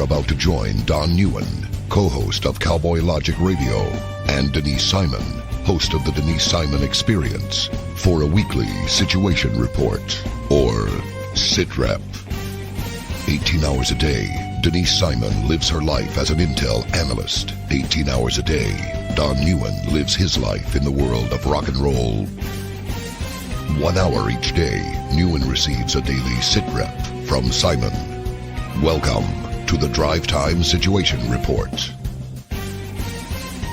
about to join Don Neuen, co-host of Cowboy Logic Radio, and Denise Simon, host of the Denise Simon Experience, for a weekly situation report, or SITREP. 18 hours a day, Denise Simon lives her life as an Intel Analyst. 18 hours a day, Don Neuen lives his life in the world of rock and roll. 1 hour each day, Neuen receives a daily SITREP from Simon. Welcome to the Drive Time Situation Report.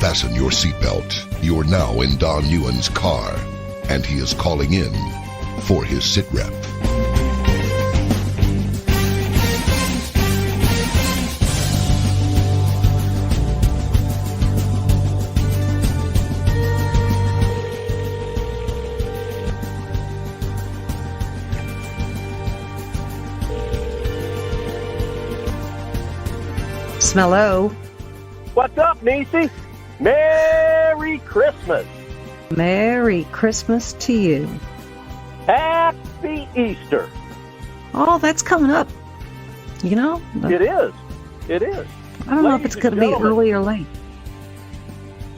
Fasten your seatbelt. You're now in Don Neuen's car, and he is calling in for his SITREP. Smello. What's up, Niecy? Merry Christmas. Merry Christmas to you. Happy Easter. Oh, that's coming up. You know? It is. It is. I don't know if it's going to be early or late.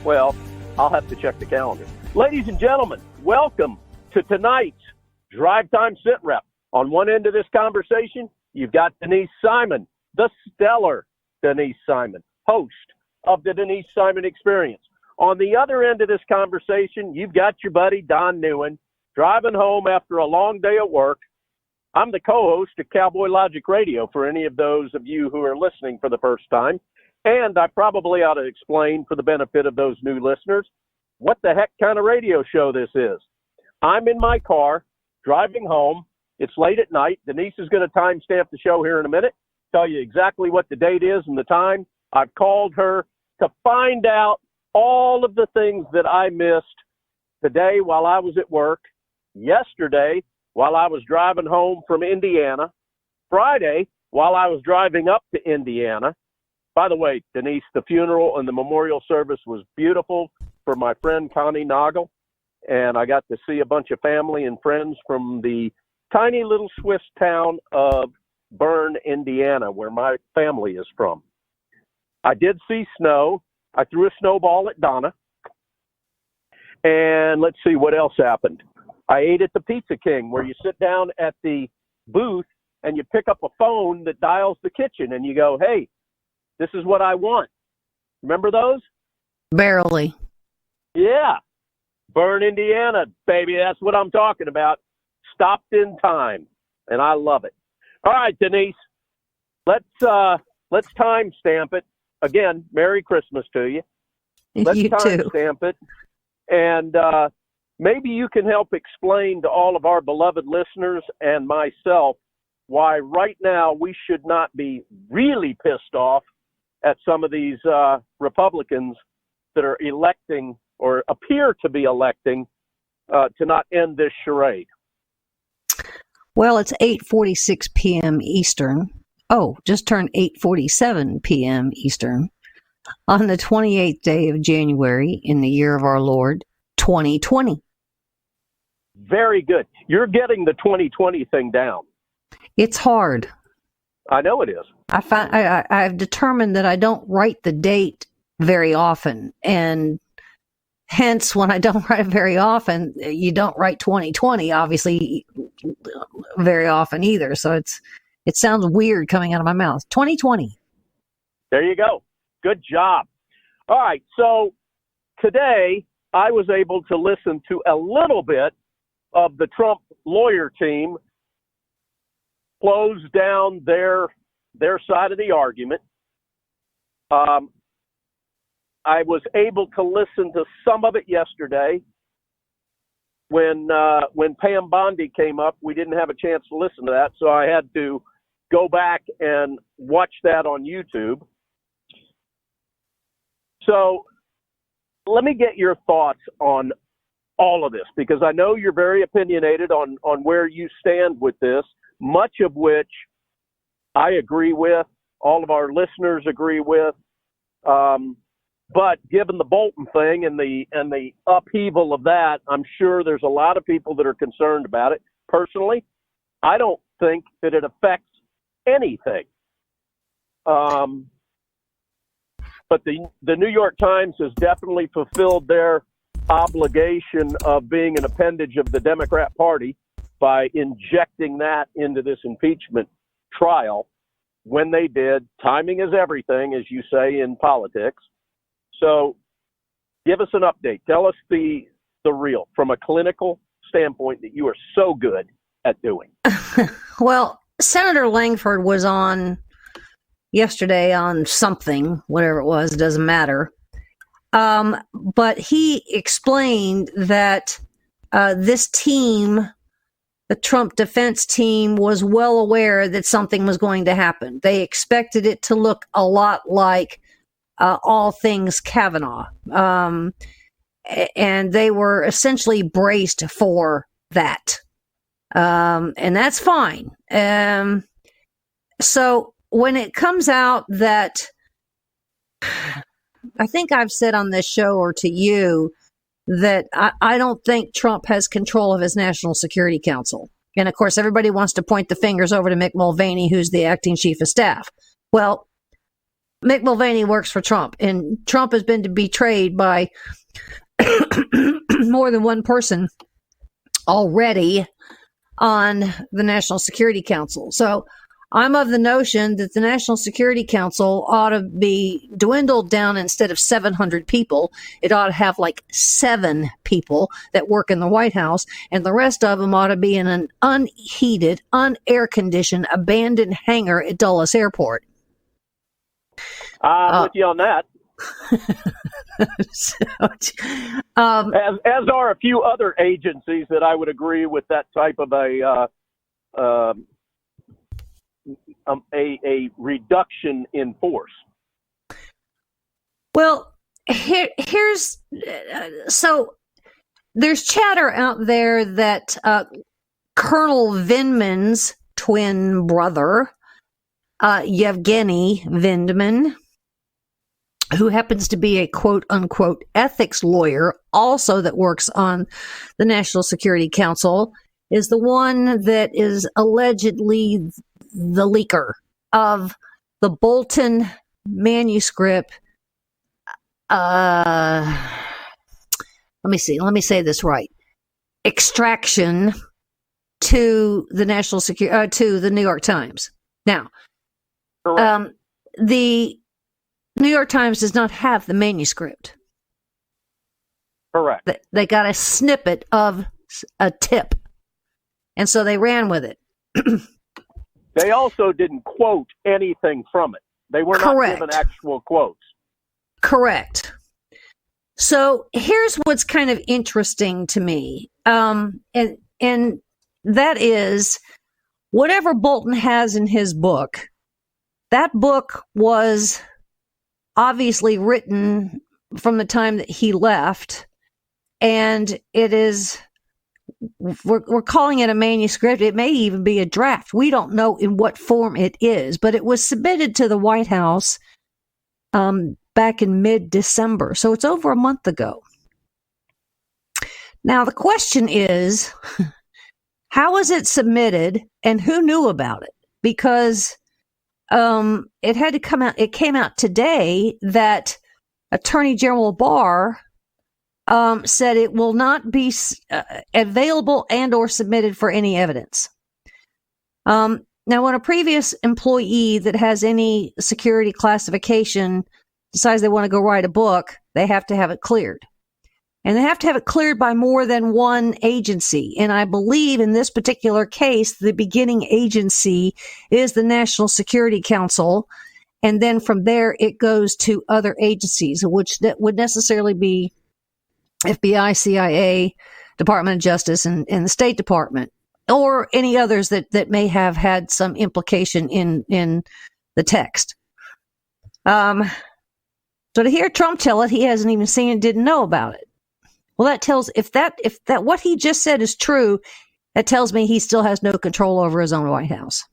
Well, I'll have to check the calendar. Ladies and gentlemen, welcome to tonight's Drive Time Sit Rep. On one end of this conversation, you've got Denise Simon, the stellar Denise Simon, host of the Denise Simon Experience. On the other end of this conversation, you've got your buddy Don Neuen driving home after a long day at work. I'm the co-host of Cowboy Logic Radio for any of those of you who are listening for the first time. And I probably ought to explain for the benefit of those new listeners what the heck kind of radio show this is. I'm in my car driving home. It's late at night. Denise is going to timestamp the show here in a minute. Tell you exactly what the date is and the time. I've called her to find out all of the things that I missed today while I was at work, yesterday while I was driving home from Indiana, Friday while I was driving up to Indiana. By the way, Denise, the funeral and the memorial service was beautiful for my friend Connie Nagel, and I got to see a bunch of family and friends from the tiny little Swiss town of Bern, Indiana, where my family is from. I did see snow. I threw a snowball at Donna. And let's see what else happened. I ate at the Pizza King, where you sit down at the booth and you pick up a phone that dials the kitchen and you go, hey, this is what I want. Remember those? Barely. Yeah. Bern, Indiana, baby. That's what I'm talking about. Stopped in time. And I love it. All right, Denise, let's timestamp it. Again, Merry Christmas to you. Let's timestamp it. And maybe you can help explain to all of our beloved listeners and myself why right now we should not be really pissed off at some of these Republicans that are electing or appear to be electing to not end this charade. Well, it's 8:46 p.m. Eastern. Oh, just turned 8:47 p.m. Eastern on the 28th day of January in the year of our Lord, 2020. Very good. You're getting the 2020 thing down. It's hard. I know it is. I've determined that I don't write the date very often, and hence, when I don't write it very often, you don't write 2020, obviously, very often either. So it sounds weird coming out of my mouth. 2020. There you go. Good job. All right. So today I was able to listen to a little bit of the Trump lawyer team close down their side of the argument. I was able to listen to some of it yesterday. When Pam Bondi came up, we didn't have a chance to listen to that, so I had to go back and watch that on YouTube. So let me get your thoughts on all of this, because I know you're very opinionated on where you stand with this, much of which I agree with, all of our listeners agree with. But given the Bolton thing and the upheaval of that, I'm sure there's a lot of people that are concerned about it. Personally, I don't think that it affects anything. But the New York Times has definitely fulfilled their obligation of being an appendage of the Democrat Party by injecting that into this impeachment trial when they did. Timing is everything, as you say in politics. So give us an update. Tell us the real, from a clinical standpoint, that you are so good at doing. Well, Senator Langford was on yesterday on something, whatever it was, it doesn't matter. But he explained that this team, the Trump defense team, was well aware that something was going to happen. They expected it to look a lot like all things Kavanaugh. And they were essentially braced for that. And that's fine. So when it comes out that, I think I've said on this show or to you that I don't think Trump has control of his National Security Council. And of course, everybody wants to point the fingers over to Mick Mulvaney, who's the acting chief of staff. Well, Mick Mulvaney works for Trump, and Trump has been betrayed by more than one person already on the National Security Council. So I'm of the notion that the National Security Council ought to be dwindled down. Instead of 700 people, it ought to have like 7 people that work in the White House, and the rest of them ought to be in an unheated, unair-conditioned, abandoned hangar at Dulles Airport. I'm with you on that. As are a few other agencies that I would agree with that type of a reduction in force. Well, here's so there's chatter out there that Colonel Vindman's twin brother, Yevgeny Vindman, who happens to be a quote-unquote ethics lawyer, also that works on the National Security Council, is the one that is allegedly the leaker of the Bolton manuscript. Let me say this right. Extraction to the National Security, to the New York Times. Now, the New York Times does not have the manuscript. Correct. They got a snippet of a tip, and so they ran with it. They also didn't quote anything from it. They were not given actual quotes. Correct. So here's what's kind of interesting to me, and that is whatever Bolton has in his book. That book was obviously written from the time that he left, and it is, we're calling it a manuscript. It may even be a draft. We don't know in what form it is, but it was submitted to the White House back in mid-December, so it's over a month ago. Now, the question is, how was it submitted, and who knew about it? Because it had to come out. It came out today that Attorney General Barr said it will not be available and or submitted for any evidence. Now, when a previous employee that has any security classification decides they want to go write a book, they have to have it cleared. And they have to have it cleared by more than one agency. And I believe in this particular case, the beginning agency is the National Security Council. And then from there, it goes to other agencies, which that would necessarily be FBI, CIA, Department of Justice, and the State Department, or any others that may have had some implication in the text. So to hear Trump tell it, he hasn't even seen it, didn't know about it. Well, that tells, if that what he just said is true, that tells me he still has no control over his own White House.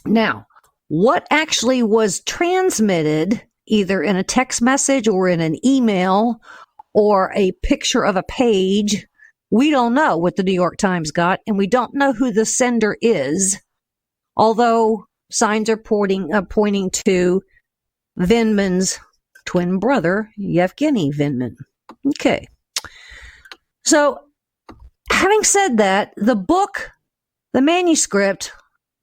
Now, what actually was transmitted, either in a text message or in an email or a picture of a page, we don't know what the New York Times got, and we don't know who the sender is. although signs are pointing to Vindman's twin brother, Yevgeny Vindman. Okay. So, having said that, the book, the manuscript,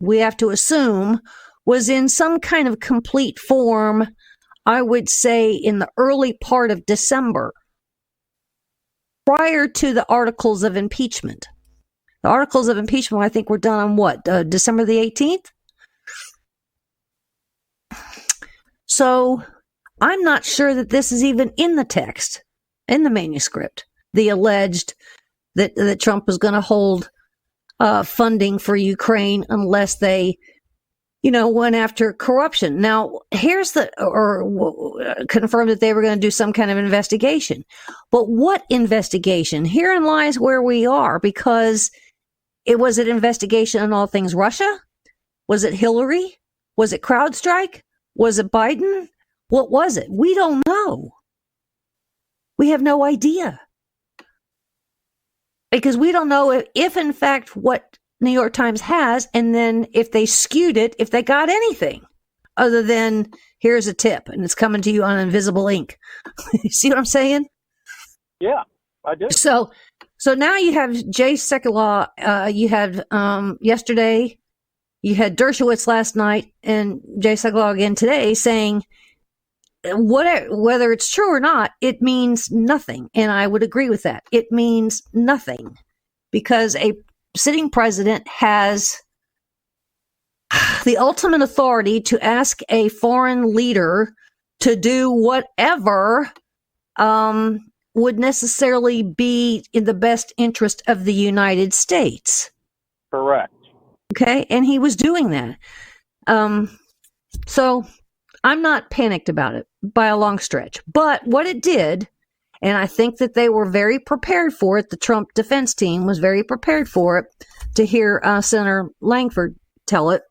we have to assume, was in some kind of complete form, I would say, in the early part of December, prior to the articles of impeachment. The articles of impeachment, I think, were done on what, December the 18th? So, I'm not sure that this is even in the text, in the manuscript, the alleged that Trump was going to hold funding for Ukraine unless they, went after corruption. Now, here's confirmed that they were going to do some kind of investigation. But what investigation? Herein lies where we are, because was it investigation on all things Russia? Was it Hillary? Was it CrowdStrike? Was it Biden? What was it? We don't know. We have no idea. Because we don't know if in fact, what New York Times has, and then if they skewed it, if they got anything other than, here's a tip, and it's coming to you on invisible ink. You see what I'm saying? Yeah, I do. So now you have Jay Sekulow, you had yesterday, you had Dershowitz last night, and Jay Sekulow again today saying, whether it's true or not, it means nothing. And I would agree with that. It means nothing because a sitting president has the ultimate authority to ask a foreign leader to do whatever would necessarily be in the best interest of the United States. Correct. Okay. And he was doing that. So I'm not panicked about it by a long stretch. But what it did, and I think that they were very prepared for it, the Trump defense team was very prepared for it, to hear Senator Langford tell it,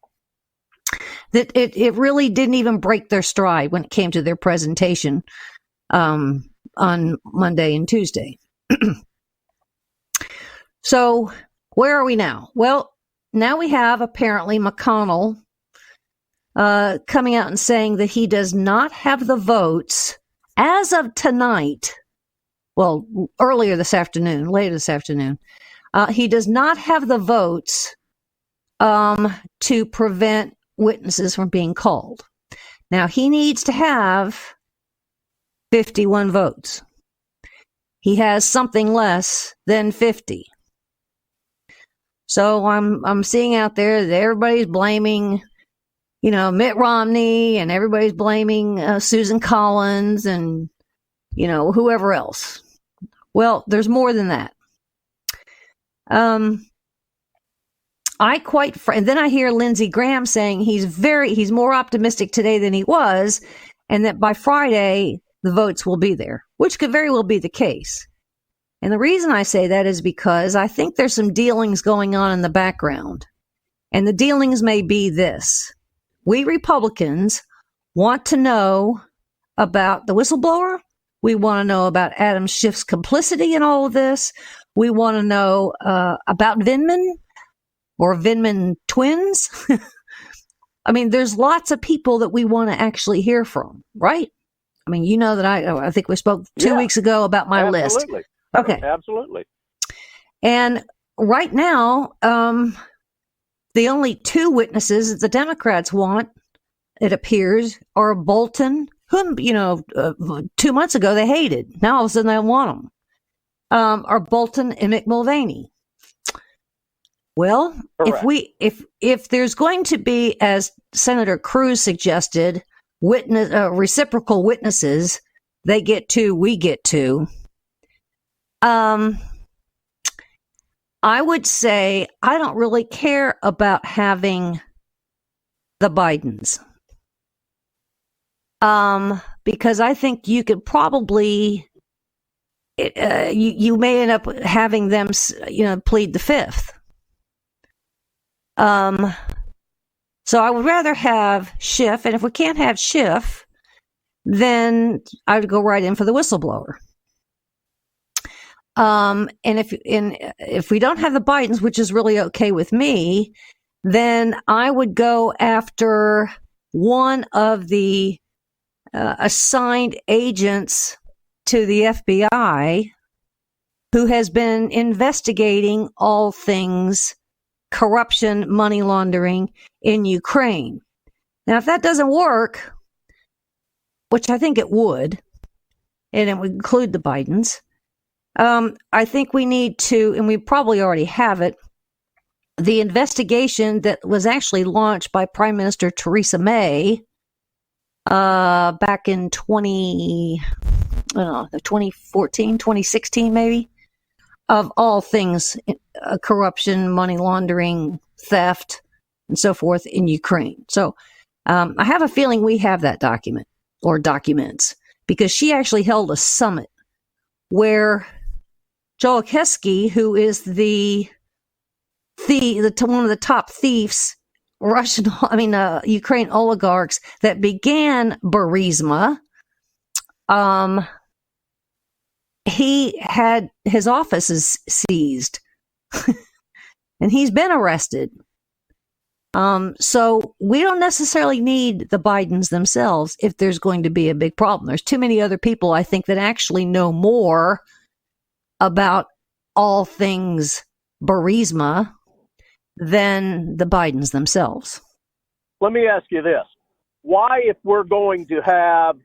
that it really didn't even break their stride when it came to their presentation on Monday and Tuesday. So where are we now? Well, now we have apparently McConnell coming out and saying that he does not have the votes as of tonight. Well, later this afternoon, he does not have the votes to prevent witnesses from being called. Now, he needs to have 51 votes. He has something less than 50. So I'm seeing out there that everybody's blaming, Mitt Romney, and everybody's blaming Susan Collins and, whoever else. Well, there's more than that. And then I hear Lindsey Graham saying he's more optimistic today than he was, and that by Friday the votes will be there, which could very well be the case. And the reason I say that is because I think there's some dealings going on in the background. And the dealings may be this. We Republicans want to know about the whistleblower. We want to know about Adam Schiff's complicity in all of this. We want to know about Vindman or Vindman twins. I mean, there's lots of people that we want to actually hear from, right? I mean, that I think we spoke 2 weeks ago about my list. Okay. Absolutely. And right now, the only two witnesses that the Democrats want, it appears, are Bolton, whom, 2 months ago they hated. Now all of a sudden they want them. Are Bolton and Mick Mulvaney. Well, correct. if there's going to be, as Senator Cruz suggested, reciprocal witnesses, they get two, we get two. I would say I don't really care about having the Bidens. Because I think you could probably, you may end up having them, plead the fifth. So I would rather have Schiff, and if we can't have Schiff, then I would go right in for the whistleblower. And if we don't have the Bidens, which is really okay with me, then I would go after one of the assigned agents to the FBI who has been investigating all things corruption, money laundering in Ukraine. Now, if that doesn't work, which I think it would, and it would include the Bidens, I think we need to, and we probably already have it, the investigation that was actually launched by Prime Minister Theresa May back in 2014, 2016 maybe, of all things corruption, money laundering, theft, and so forth in Ukraine. So I have a feeling we have that document or documents because she actually held a summit where Joe Keski, who is one of the top thieves, Ukraine oligarchs that began Burisma, he had his offices seized and he's been arrested. So we don't necessarily need the Bidens themselves if there's going to be a big problem. There's too many other people, I think, that actually know more about all things Burisma than the Bidens themselves. Let me ask you this. Why, if we're going to have,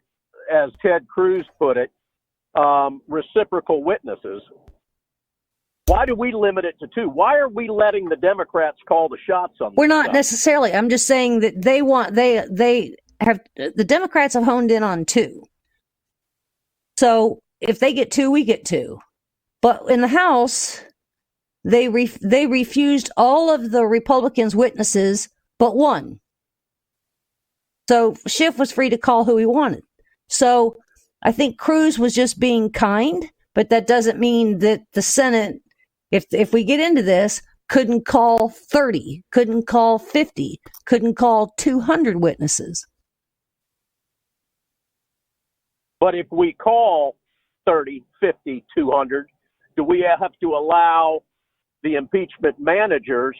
as Ted Cruz put it, reciprocal witnesses, why do we limit it to two? Why are we letting the Democrats call the shots on this? We're not necessarily. I'm just saying that the Democrats have honed in on two. So if they get two, we get two. But in the House, they refused all of the Republicans' witnesses but one. So Schiff was free to call who he wanted. So I think Cruz was just being kind, but that doesn't mean that the Senate, if we get into this, couldn't call 30, couldn't call 50, couldn't call 200 witnesses. But if we call 30, 50, 200, do we have to allow the impeachment managers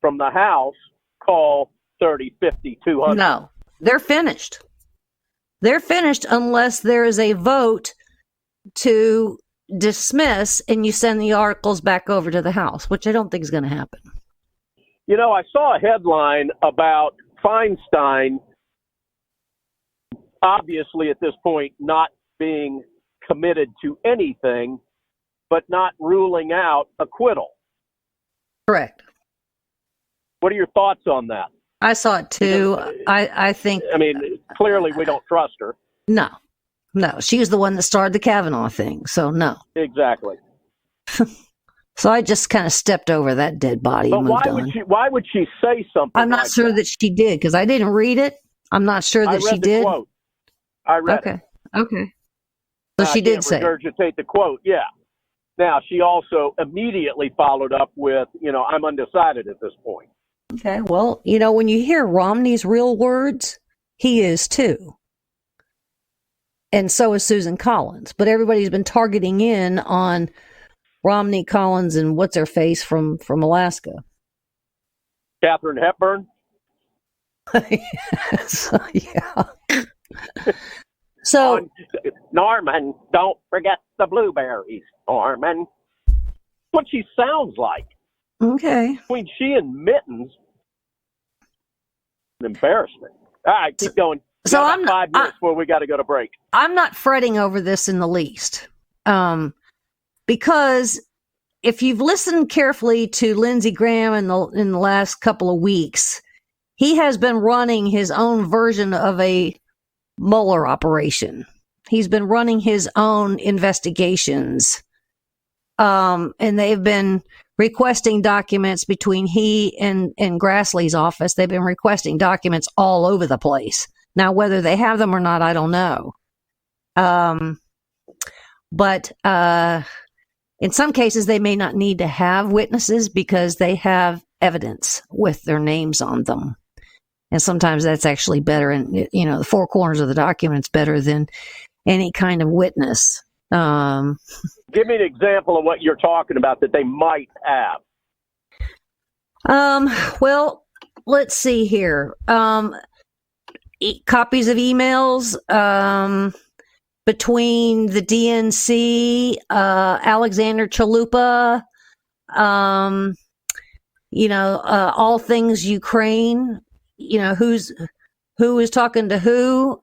from the House call 30, 50, 200? No, they're finished. They're finished unless there is a vote to dismiss and you send the articles back over to the House, which I don't think is going to happen. You know, I saw a headline about Feinstein, obviously at this point not being committed to anything, but not ruling out acquittal. Correct. What are your thoughts on that? I saw it too. I think. I mean, clearly we don't trust her. No. She was the one that started the Kavanaugh thing. So no. Exactly. So I just kind of stepped over that dead body. But and moved on. Why would she say something? I'm not sure that she did because I didn't read it. I'm not sure that she did. Quote. I read it. Okay. So she did say. Regurgitate the quote. Yeah. Now she also immediately followed up with, I'm undecided at this point. Okay. Well, when you hear Romney's real words, he is too. And so is Susan Collins. But everybody's been targeting in on Romney, Collins, and what's her face from Alaska? Katharine Hepburn? Yes. Yeah. So, Norman, don't forget the blueberries, Norman. What she sounds like. Okay. Between she and Mittens, an embarrassment. All right, keep going. So I'm 5 minutes before we got to go to break. I'm not fretting over this in the least, because if you've listened carefully to Lindsey Graham in the last couple of weeks, he has been running his own version of a Mueller operation. He's been running his own investigations, and they've been requesting documents between he and Grassley's office. They've been requesting documents all over the place. Now, whether they have them or not, I don't know. But in some cases, they may not need to have witnesses because they have evidence with their names on them. And sometimes that's actually better. And, the four corners of the document's better than any kind of witness. Give me an example of what you're talking about that they might have. Well, let's see here. Copies of emails between the DNC, Alexander Chalupa, all things Ukraine. Who is talking to who?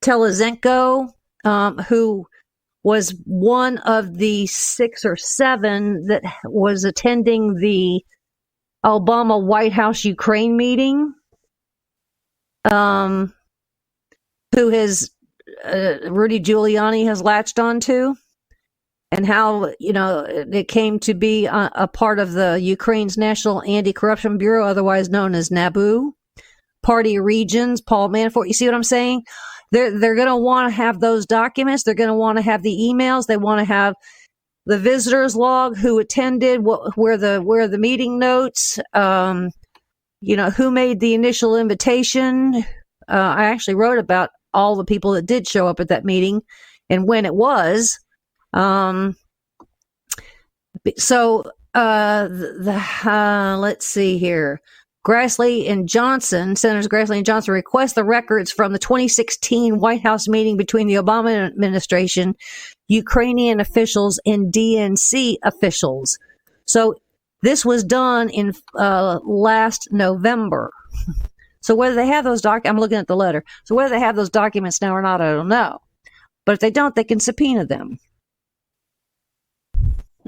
Telezenko, who was one of the 6 or 7 that was attending the Obama White House Ukraine meeting, who has Rudy Giuliani has latched onto, and how it came to be a part of the Ukraine's National Anti-Corruption Bureau, otherwise known as NABU, party regions, Paul Manafort. You see what I'm saying? They're going to want to have those documents. They're going to want to have the emails. They want to have the visitors log, who attended, where the meeting notes, who made the initial invitation. I actually wrote about all the people that did show up at that meeting and when it was. Let's see here. Grassley and Johnson, Senators Grassley and Johnson request the records from the 2016 White House meeting between the Obama administration, Ukrainian officials, and DNC officials. So this was done in last November. So whether they have those I'm looking at the letter. So whether they have those documents now or not, I don't know. But if they don't, they can subpoena them.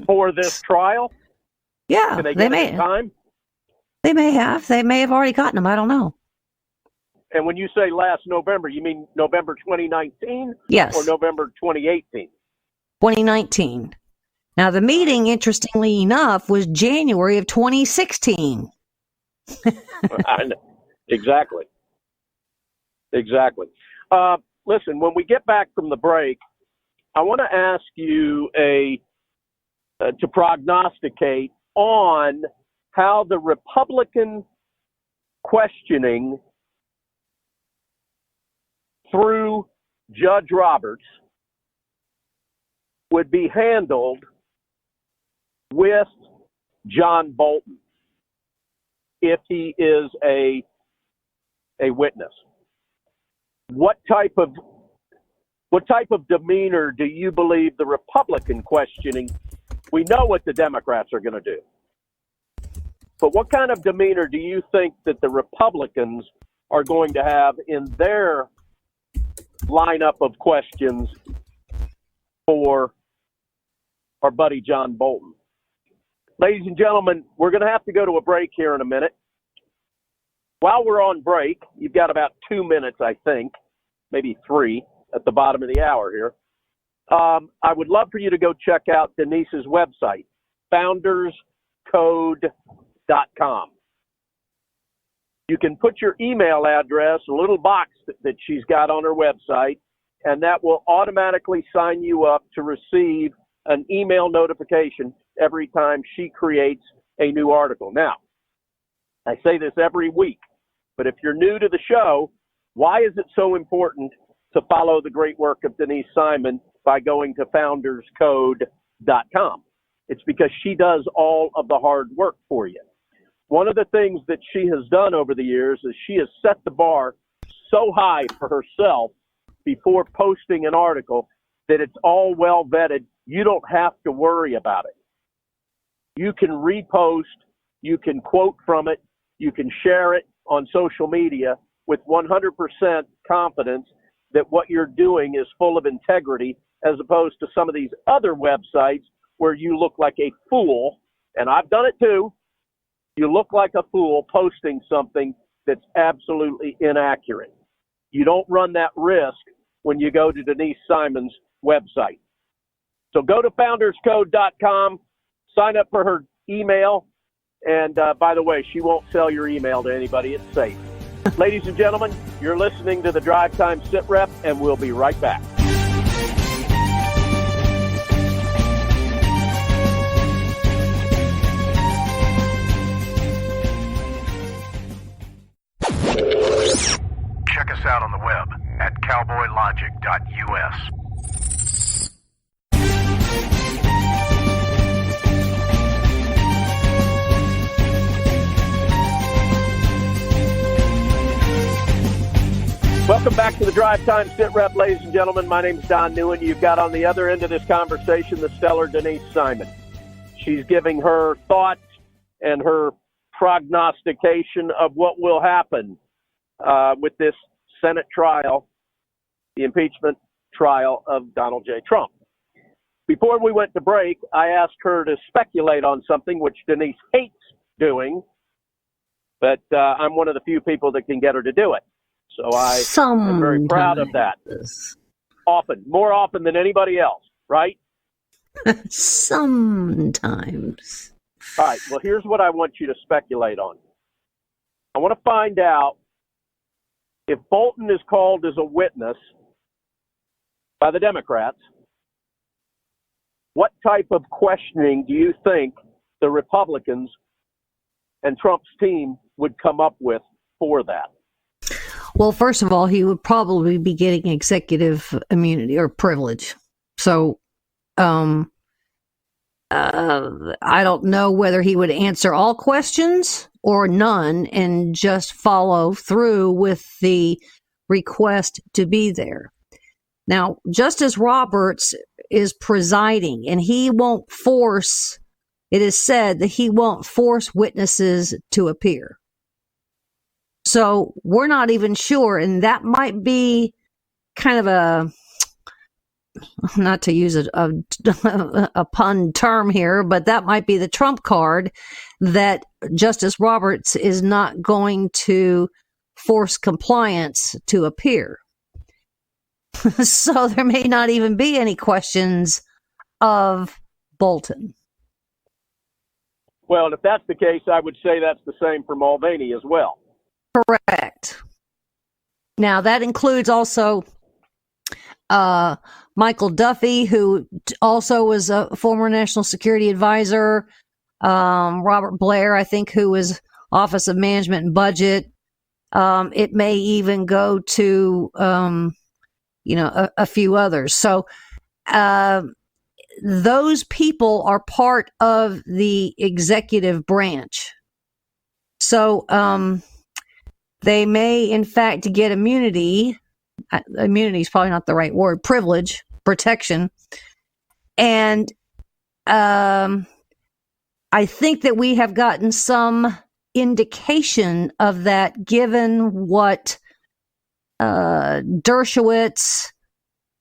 For this trial? Yeah, Can they may. Time? They may have. They may have already gotten them. I don't know. And when you say last November, you mean November 2019? Yes. Or November 2018? 2019. Now, the meeting, interestingly enough, was January of 2016. I know. Exactly. Listen, when we get back from the break, I want to ask you to prognosticate on how the Republican questioning through Judge Roberts would be handled with John Bolton if he is a witness. What type of demeanor do you believe the Republican questioning? We know what the Democrats are going to do. But what kind of demeanor do you think that the Republicans are going to have in their lineup of questions for our buddy John Bolton? Ladies and gentlemen, we're going to have to go to a break here in a minute. While we're on break, you've got about 2 minutes, I think, maybe 3 at the bottom of the hour here. I would love for you to go check out Denise's website, founderscode.com. You can put your email address, a little box that she's got on her website, and that will automatically sign you up to receive an email notification every time she creates a new article. Now, I say this every week, but if you're new to the show, why is it so important to follow the great work of Denise Simon by going to founderscode.com? It's because she does all of the hard work for you. One of the things that she has done over the years is she has set the bar so high for herself before posting an article that it's all well vetted. You don't have to worry about it. You can repost, you can quote from it, you can share it on social media with 100% confidence that what you're doing is full of integrity, as opposed to some of these other websites where you look like a fool, and I've done it too. You look like a fool posting something that's absolutely inaccurate. You don't run that risk when you go to Denise Simon's website. So go to founderscode.com, sign up for her email, and by the way, she won't sell your email to anybody. It's safe. Ladies and gentlemen, you're listening to the Drive Time SITREP, and we'll be right back. Check us out on the web at cowboylogic.us. Welcome back to the Drive Time Sit Rep, ladies and gentlemen. My name is Don Neuen. You've got on the other end of this conversation the stellar Denise Simon. She's giving her thoughts and her prognostication of what will happen with this Senate trial, the impeachment trial of Donald J. Trump. Before we went to break, I asked her to speculate on something which Denise hates doing, but I'm one of the few people that can get her to do it. So I am very proud of that. More often than anybody else, right? Sometimes. All right, well, here's what I want you to speculate on. I want to find out if Bolton is called as a witness by the Democrats, what type of questioning do you think the Republicans and Trump's team would come up with for that? Well, first of all, he would probably be getting executive immunity or privilege. So, I don't know whether he would answer all questions or none and just follow through with the request to be there. Now, Justice Roberts is presiding, and he won't force, it is said that he won't force witnesses to appear. So we're not even sure, and that might be kind of a, not to use a pun term here, but that might be the trump card that Justice Roberts is not going to force compliance to appear. So there may not even be any questions of Bolton. Well, if that's the case, I would say that's the same for Mulvaney as well. Correct. Now, that includes also Michael Duffy, who also was a former national security advisor, Robert Blair, I think, who was Office of Management and Budget. It may even go to, a few others. So those people are part of the executive branch. So they may, in fact, get immunity. Immunity is probably not the right word. Privilege, protection. And I think that we have gotten some indication of that given what Dershowitz,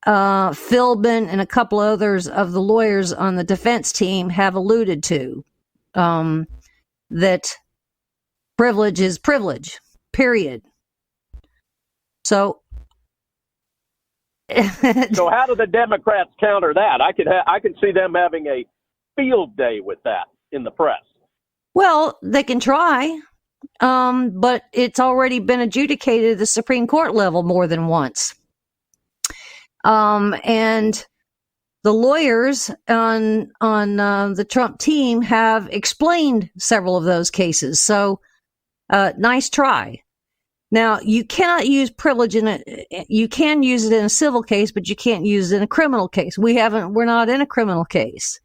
Philbin, and a couple others of the lawyers on the defense team have alluded to. That privilege is privilege, period. So, so how do the Democrats counter that? I could see them having a field day with that in the press. Well, they can try, but it's already been adjudicated at the Supreme Court level more than once. And the lawyers on the Trump team have explained several of those cases. So, nice try. Now, you cannot use privilege you can use it in a civil case, but you can't use it in a criminal case. We're not in a criminal case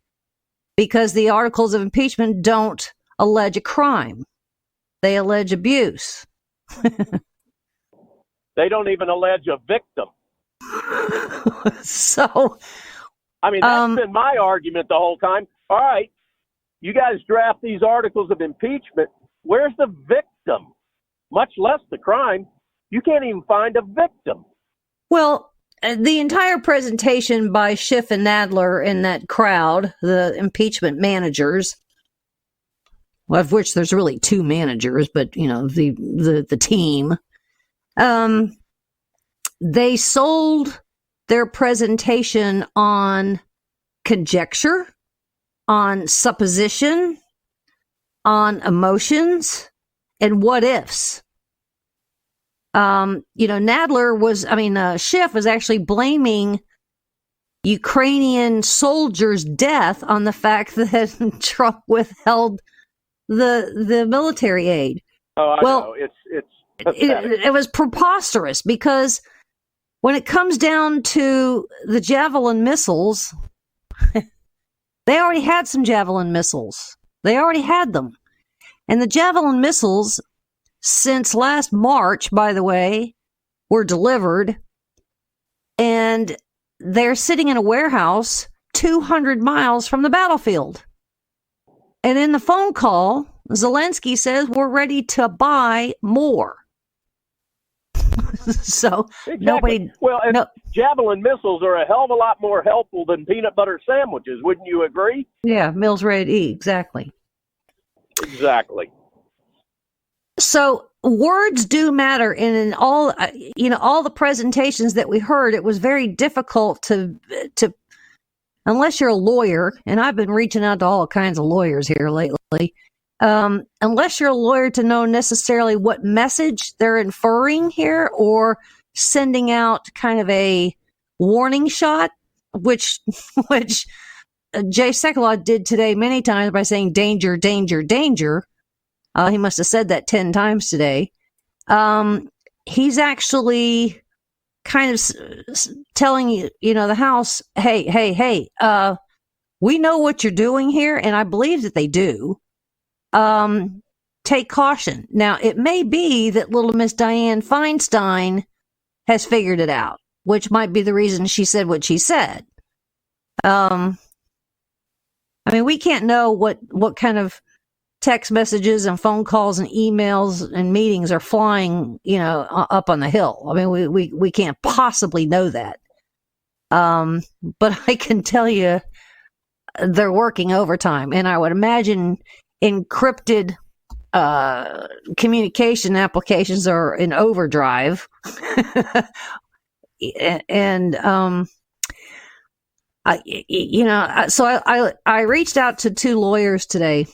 because the articles of impeachment don't allege a crime. They allege abuse. They don't even allege a victim. So, I mean, that's been my argument the whole time. All right, you guys draft these articles of impeachment. Where's the victim? Much less the crime. You can't even find a victim. Well, the entire presentation by Schiff and Nadler in that crowd, the impeachment managers, of which there's really two managers, but the team, they sold their presentation on conjecture, on supposition, on emotions, and what ifs. Schiff was actually blaming Ukrainian soldiers' death on the fact that Trump withheld the military aid. Oh, I know. It was preposterous because when it comes down to the Javelin missiles, they already had some Javelin missiles. They already had them. And the Javelin missiles, since last March, by the way, were delivered, and they're sitting in a warehouse 200 miles from the battlefield. And in the phone call, Zelensky says we're ready to buy more. So exactly. nobody. Well, and Javelin missiles are a hell of a lot more helpful than peanut butter sandwiches. Wouldn't you agree? Yeah, meals ready to eat. Exactly. Exactly. So words do matter, and in all all the presentations that we heard, it was very difficult to unless you're a lawyer, and I've been reaching out to all kinds of lawyers here lately. Unless you're a lawyer to know necessarily what message they're inferring here or sending out kind of a warning shot, which Jay Sekulow did today many times by saying danger, danger, danger. He must have said that 10 times today. He's actually kind of telling the House, hey, we know what you're doing here, and I believe that they do. Take caution. Now, it may be that little Miss Dianne Feinstein has figured it out, which might be the reason she said what she said. I mean, we can't know what kind of text messages and phone calls and emails and meetings are flying, up on the hill. I mean, we can't possibly know that. But I can tell you they're working overtime, and I would imagine encrypted communication applications are in overdrive. And I reached out to 2 lawyers today,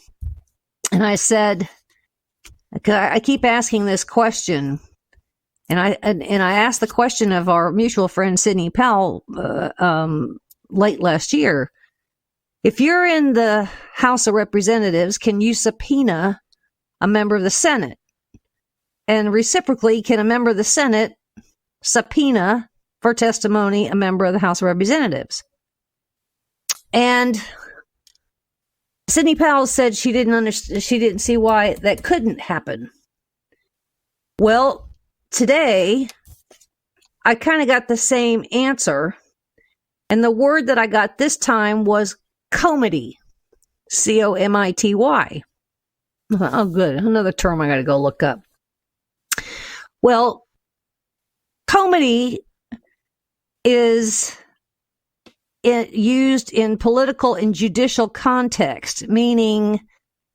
and I said, because I keep asking this question, and I asked the question of our mutual friend Sidney Powell late last year. If you're in the House of Representatives, can you subpoena a member of the Senate? And reciprocally, can a member of the Senate subpoena for testimony a member of the House of Representatives? And Sidney Powell said she didn't see why that couldn't happen. Well, today I kind of got the same answer, and the word that I got this time was comity, comity. Oh, good. Another term I got to go look up. Well, comity is used in political and judicial context, meaning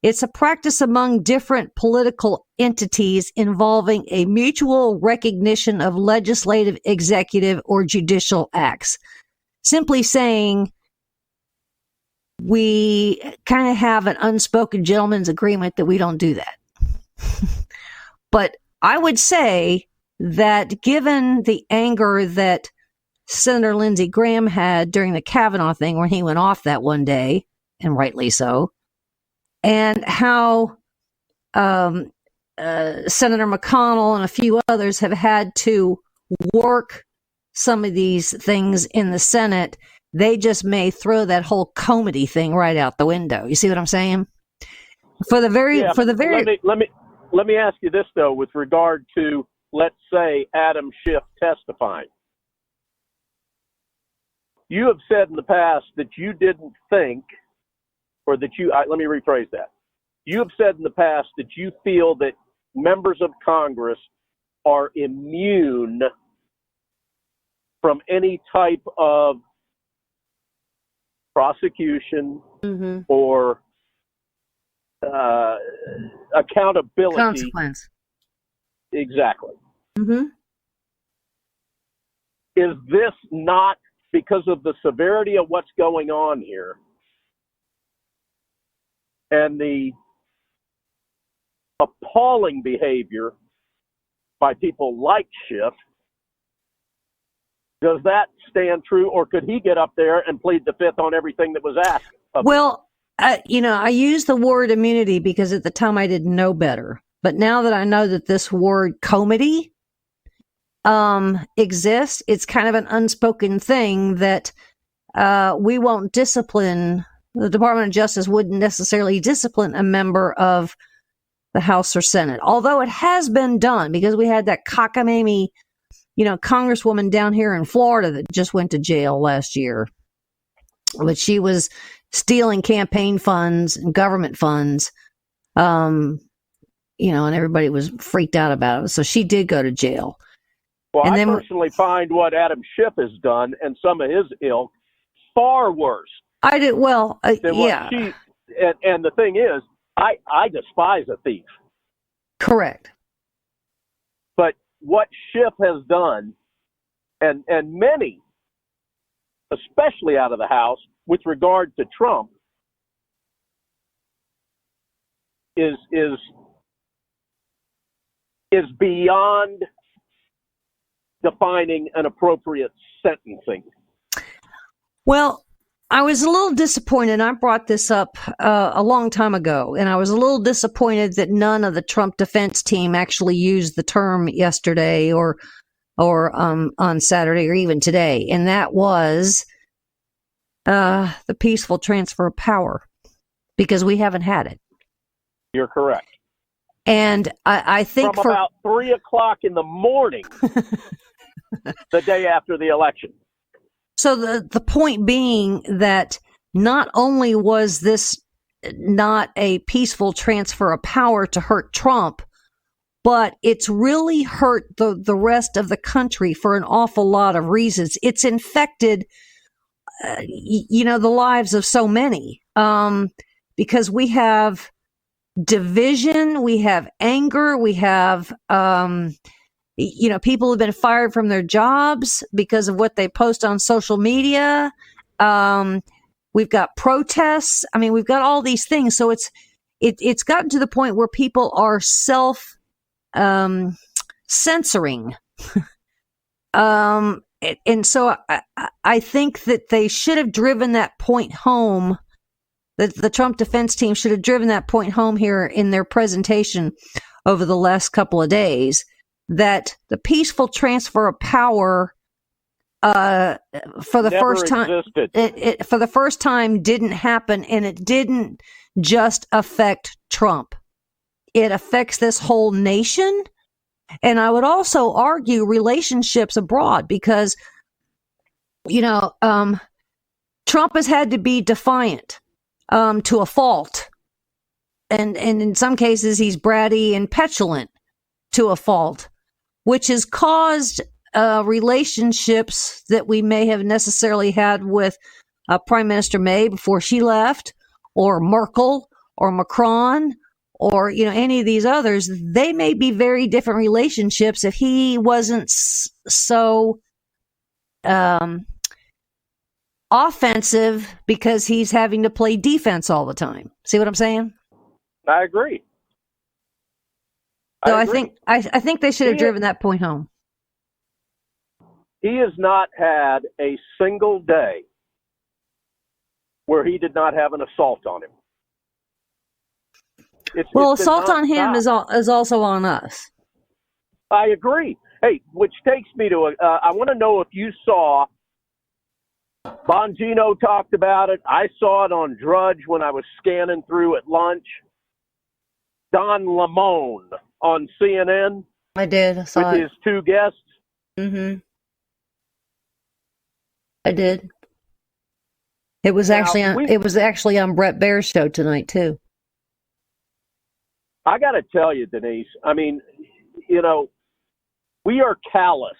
it's a practice among different political entities involving a mutual recognition of legislative, executive, or judicial acts. Simply saying, we kind of have an unspoken gentleman's agreement that we don't do that. But I would say that given the anger that Senator Lindsey Graham had during the Kavanaugh thing when he went off that one day, and rightly so, and how Senator McConnell and a few others have had to work some of these things in the Senate, they just may throw that whole comity thing right out the window. You see what I'm saying? Let me ask you this though, with regard to, let's say, Adam Schiff testifying. You have said in the past that you didn't think, or that let me rephrase that. You have said in the past that you feel that members of Congress are immune from any type of prosecution or accountability. Consequence. Exactly. Is this not because of the severity of what's going on here and the appalling behavior by people like Schiff? Does that stand true, or could he get up there and plead the fifth on everything that was asked of him? Well, I use the word immunity because at the time I didn't know better. But now that I know that this word comity exists, it's kind of an unspoken thing that we won't discipline. The Department of Justice wouldn't necessarily discipline a member of the House or Senate, although it has been done because we had that cockamamie congresswoman down here in Florida that just went to jail last year. But she was stealing campaign funds and government funds, and everybody was freaked out about it. So she did go to jail. Well, and I personally find what Adam Schiff has done and some of his ilk far worse. I did well. Yeah. And the thing is, I despise a thief. Correct. But what Schiff has done, and many, especially out of the House, with regard to Trump, is beyond defining an appropriate sentencing. Well, I was a little disappointed. I brought this up a long time ago, and I was a little disappointed that none of the Trump defense team actually used the term yesterday or on Saturday or even today, and that was the peaceful transfer of power, because we haven't had it. You're correct. And I think from about 3 o'clock in the morning, the day after the election. So the point being that not only was this not a peaceful transfer of power to hurt Trump, but it's really hurt the rest of the country for an awful lot of reasons. It's infected, the lives of so many, because we have division, we have anger, we have people have been fired from their jobs because of what they post on social media. We've got protests. I mean, we've got all these things. So it's gotten to the point where people are censoring. And so I think that they should have driven that point home. That the Trump defense team should have driven that point home here in their presentation over the last couple of days. That the peaceful transfer of power for the first time, for the first time, didn't happen, and it didn't just affect Trump. It affects this whole nation, and I would also argue relationships abroad, because Trump has had to be defiant to a fault, and in some cases he's bratty and petulant to a fault, which has caused relationships that we may have necessarily had with Prime Minister May before she left, or Merkel, or Macron, or any of these others. They may be very different relationships if he wasn't so offensive, because he's having to play defense all the time. See what I'm saying? I agree. So I think they should have driven that point home. He has not had a single day where he did not have an assault on him. Assault on him is also on us. I agree. Hey, which takes me to I want to know if you saw, Bongino talked about it. I saw it on Drudge when I was scanning through at lunch. Don Lemon on CNN. I did. I saw with his two guests. Mm-hmm. I did. It was actually on Brett Baer's show tonight too. I got to tell you, Denise. I mean, we are calloused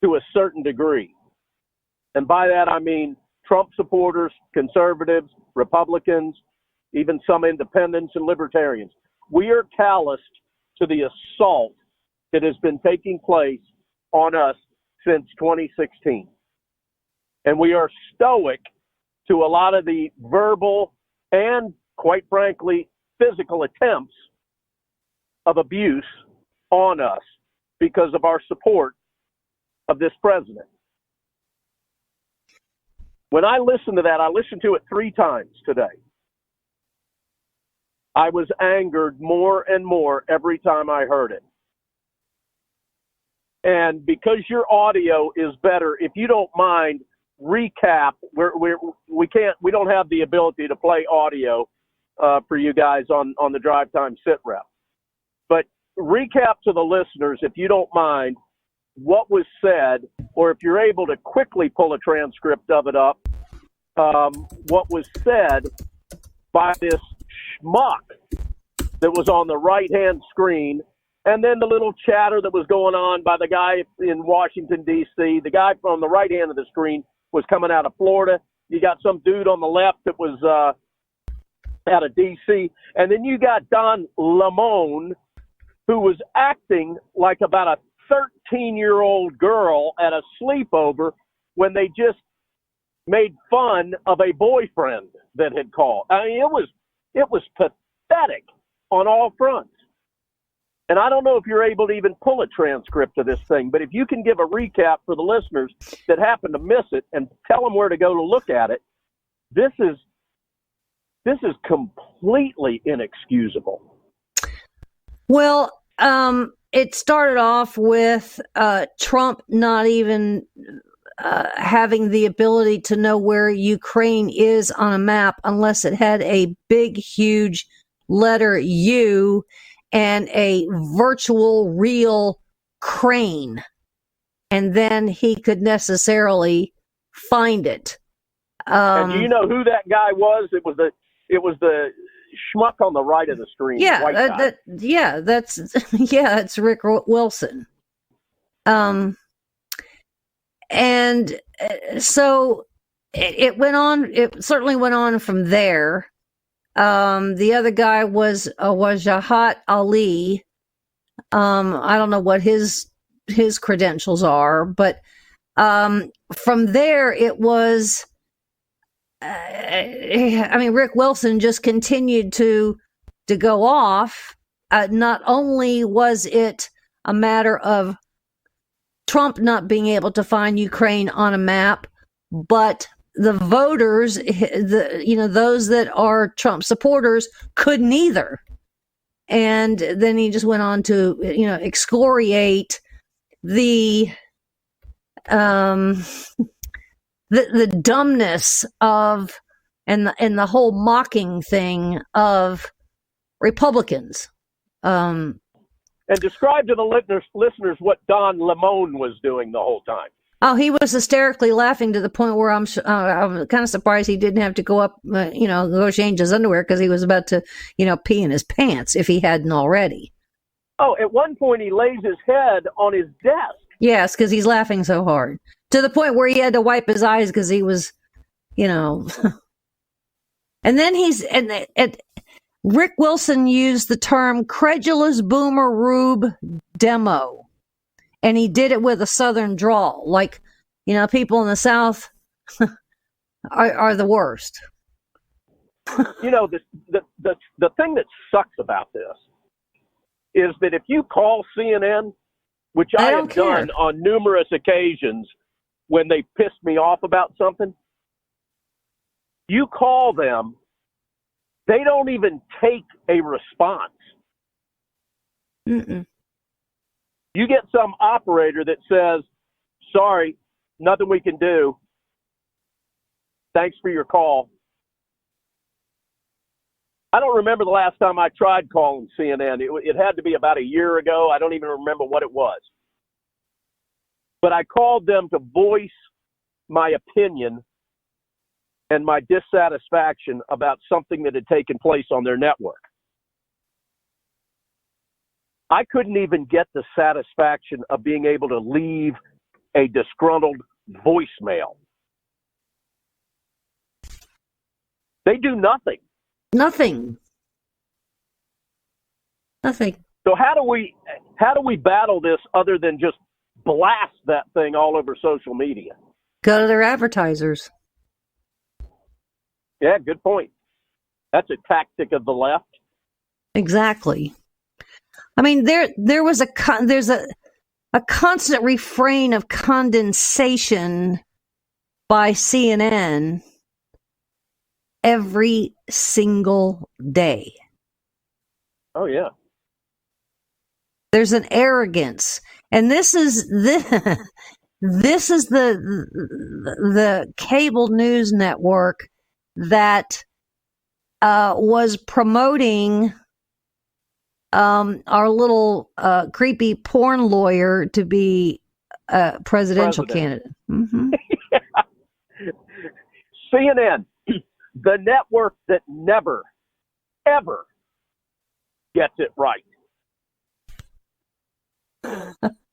to a certain degree, and by that I mean Trump supporters, conservatives, Republicans, even some independents and libertarians. We are calloused to the assault that has been taking place on us since 2016. And we are stoic to a lot of the verbal and, quite frankly, physical attempts of abuse on us because of our support of this president. When I listened to that, I listened to it 3 times today. I was angered more and more every time I heard it. And because your audio is better, if you don't mind, recap. We don't have the ability to play audio for you guys on the Drive Time SITREP. But recap to the listeners, if you don't mind, what was said, or if you're able to quickly pull a transcript of it up, what was said by this schmuck that was on the right-hand screen, and then the little chatter that was going on by the guy in Washington, D.C. The guy on the right hand of the screen was coming out of Florida. You got some dude on the left that was out of D.C. And then you got Don Neuen, who was acting like about a 13-year-old girl at a sleepover when they just made fun of a boyfriend that had called. I mean, it was pathetic on all fronts. And I don't know if you're able to even pull a transcript of this thing, but if you can give a recap for the listeners that happen to miss it and tell them where to go to look at it, this is completely inexcusable. Well, it started off with Trump not even having the ability to know where Ukraine is on a map unless it had a big, huge letter U and a virtual real crane. And then he could necessarily find it. And do you know who that guy was? It was the schmuck on the right of the screen. Yeah, it's Rick Wilson. And so it went on. It certainly went on from there. The other guy was Jahat Ali. I don't know what his credentials are, but from there it was. Rick Wilson just continued to go off. Not only was it a matter of Trump not being able to find Ukraine on a map, but the voters, those that are Trump supporters, couldn't either. And then he just went on to, excoriate the dumbness of and the whole mocking thing of Republicans. And describe to the listeners what Don Neuen was doing the whole time. Oh, he was hysterically laughing to the point where I'm kind of surprised he didn't have to go up, go change his underwear because he was about to, pee in his pants if he hadn't already. Oh, at one point he lays his head on his desk. Yes, because he's laughing so hard. To the point where he had to wipe his eyes because he was, And then Rick Wilson used the term credulous boomer rube demo. And he did it with a Southern drawl. Like, people in the South are the worst. The thing that sucks about this is that if you call CNN, which I have done on numerous occasions when they pissed me off about something, you call them, they don't even take a response. Mm-mm. You get some operator that says, sorry, nothing we can do. Thanks for your call. I don't remember the last time I tried calling CNN. It had to be about a year ago. I don't even remember what it was. But I called them to voice my opinion and my dissatisfaction about something that had taken place on their network. I couldn't even get the satisfaction of being able to leave a disgruntled voicemail. They do nothing. Nothing. So how do we battle this other than just blast that thing all over social media? Go to their advertisers. Yeah, good point. That's a tactic of the left. Exactly. I mean, there's a constant refrain of condensation by CNN every single day. Oh yeah. There's an arrogance, and this is the cable news network that was promoting our little creepy porn lawyer to be presidential candidate. Mm-hmm. CNN, the network that never, ever gets it right.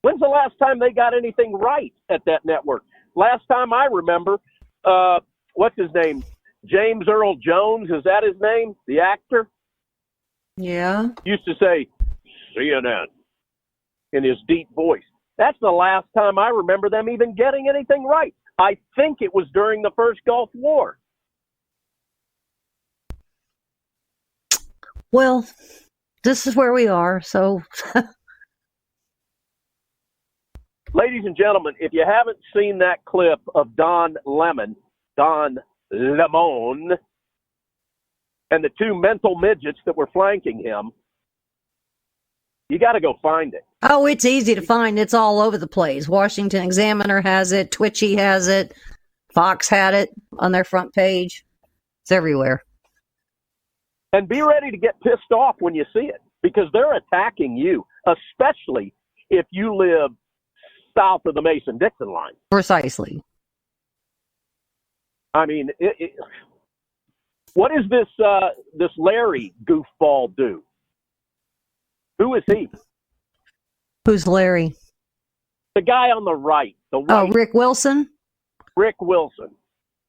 When's the last time they got anything right at that network? Last time I remember, what's his name? James Earl Jones, is that his name? The actor? Yeah. Used to say CNN in his deep voice. That's the last time I remember them even getting anything right. I think it was during the first Gulf War. Well, this is where we are, so... Ladies and gentlemen, if you haven't seen that clip of Don Neuen, and the two mental midgets that were flanking him, you got to go find it. Oh, it's easy to find. It's all over the place. Washington Examiner has it. Twitchy has it. Fox had it on their front page. It's everywhere. And be ready to get pissed off when you see it, because they're attacking you, especially if you live south of the Mason-Dixon line. Precisely. I mean, what is this Larry goofball do? Who is he? Who's Larry? The guy on the right. Oh, Rick Wilson? Rick Wilson.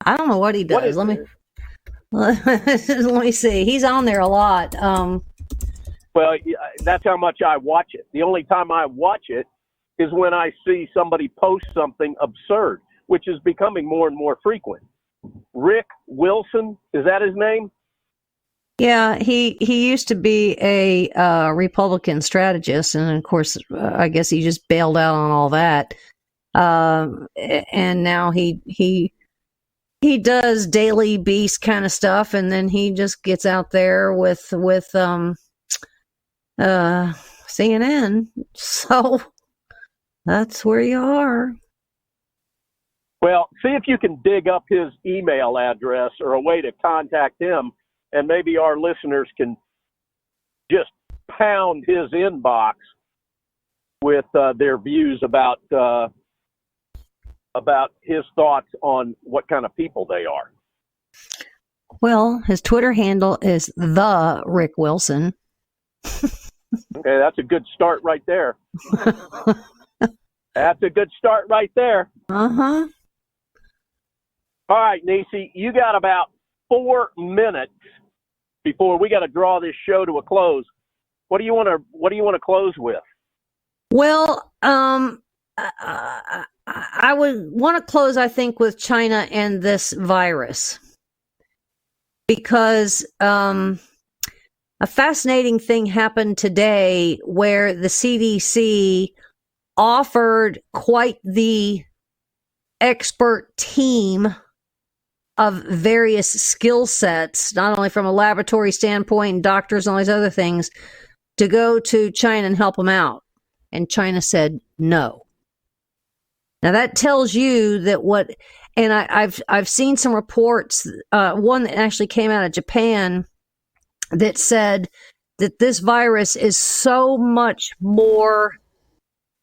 I don't know what he does. Let me see. He's on there a lot. Well, that's how much I watch it. The only time I watch it is when I see somebody post something absurd, which is becoming more and more frequent. Rick Wilson, is that his name? Yeah, he used to be a Republican strategist, and of course, I guess he just bailed out on all that. And now he does Daily Beast kind of stuff, and then he just gets out there with CNN. So that's where you are. Well, see if you can dig up his email address or a way to contact him, and maybe our listeners can just pound his inbox with their views about his thoughts on what kind of people they are. Well, his Twitter handle is the Rick Wilson. Okay, that's a good start right there. That's a good start right there. Uh-huh. All right, Nisi, you got about 4 minutes before we got to draw this show to a close. What do you want to close with? Well, I would want to close, I think, with China and this virus, because a fascinating thing happened today where the CDC offered quite the expert team of various skill sets, not only from a laboratory standpoint and doctors and all these other things, to go to China and help them out. And China said no. Now that tells you that and I've seen some reports, one that actually came out of Japan that said that this virus is so much more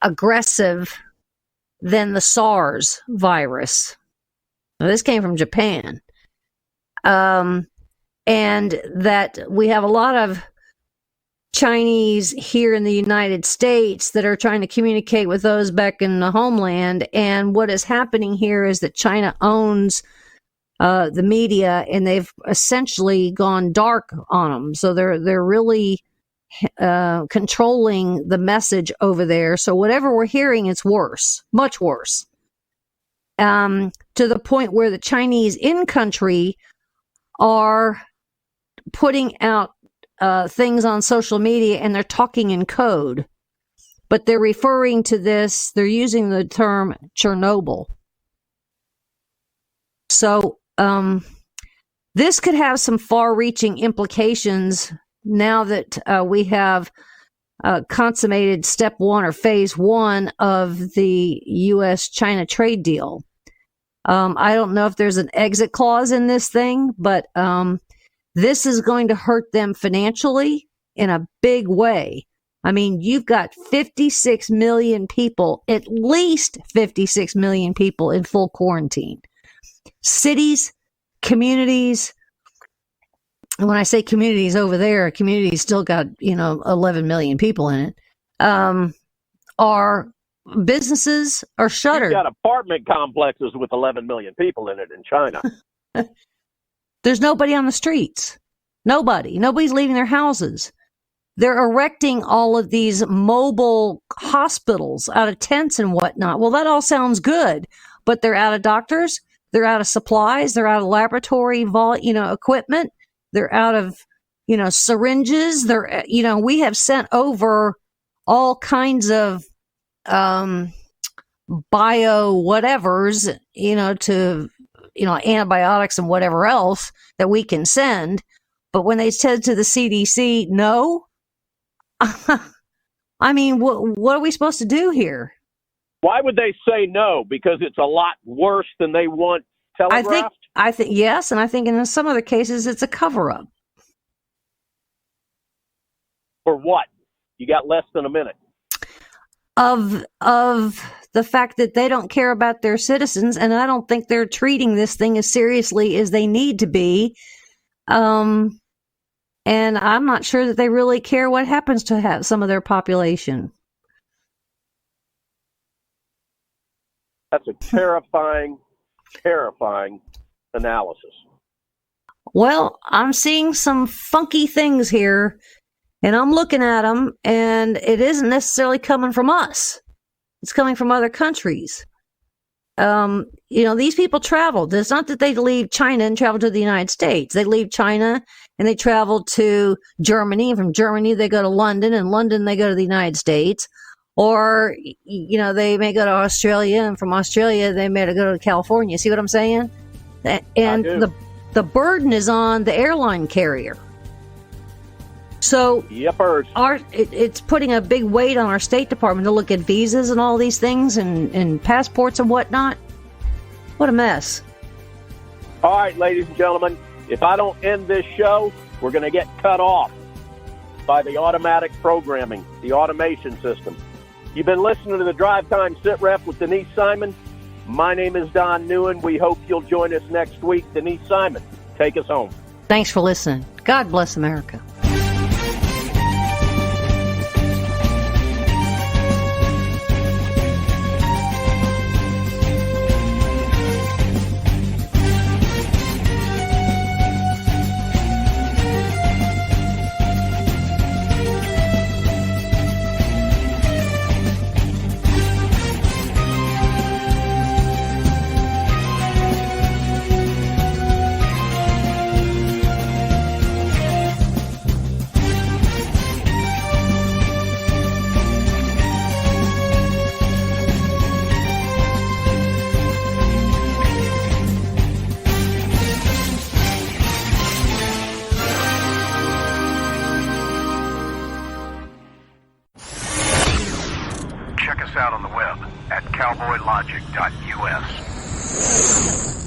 aggressive than the SARS virus. Now, this came from Japan. And that we have a lot of Chinese here in the United States that are trying to communicate with those back in the homeland. And what is happening here is that China owns the media, and they've essentially gone dark on them. So they're really controlling the message over there. So whatever we're hearing, it's worse, much worse. To the point where the Chinese in country are putting out things on social media, and they're talking in code, but they're referring to this, they're using the term Chernobyl. So this could have some far-reaching implications now that we have consummated step one or phase one of the U.S.-China trade deal. I don't know if there's an exit clause in this thing, but this is going to hurt them financially in a big way. I mean, you've got 56 million people, at least 56 million people in full quarantine. Cities, communities, and when I say communities over there, communities still got, 11 million people in it, are businesses are shuttered. You've got apartment complexes with 11 million people in it in China. There's nobody on the streets. Nobody's leaving their houses. They're erecting all of these mobile hospitals out of tents and whatnot. Well, that all sounds good, but they're out of doctors. They're out of supplies. They're out of laboratory, equipment. They're out of, syringes. We have sent over all kinds of, bio whatevers, to, antibiotics and whatever else that we can send. But when they said to the CDC, no, I mean, what are we supposed to do here? Why would they say no? Because it's a lot worse than they want telegraphed? I think yes, and I think in some other cases it's a cover-up. For what? You got less than a minute. Of the fact that they don't care about their citizens, and I don't think they're treating this thing as seriously as they need to be. And I'm not sure that they really care what happens to some of their population. That's a terrifying, terrifying analysis. Well, I'm seeing some funky things here, and I'm looking at them, and it isn't necessarily coming from us. It's coming from other countries. These people traveled. It's not that they leave China and travel to the United States. They leave China and they travel to Germany. And from Germany, they go to London, and London, they go to the United States. Or, they may go to Australia, and from Australia, they may go to California. See what I'm saying? And the burden is on the airline carrier. So Yepers. It's putting a big weight on our State Department to look at visas and all these things and passports and whatnot. What a mess. All right, ladies and gentlemen, if I don't end this show, we're going to get cut off by the automatic programming, the automation system. You've been listening to the Drive Time Sit Rep with Denise Simon. My name is Don Neuen. We hope you'll join us next week. Denise Simon, take us home. Thanks for listening. God bless America. Check us out on the web at cowboylogic.us.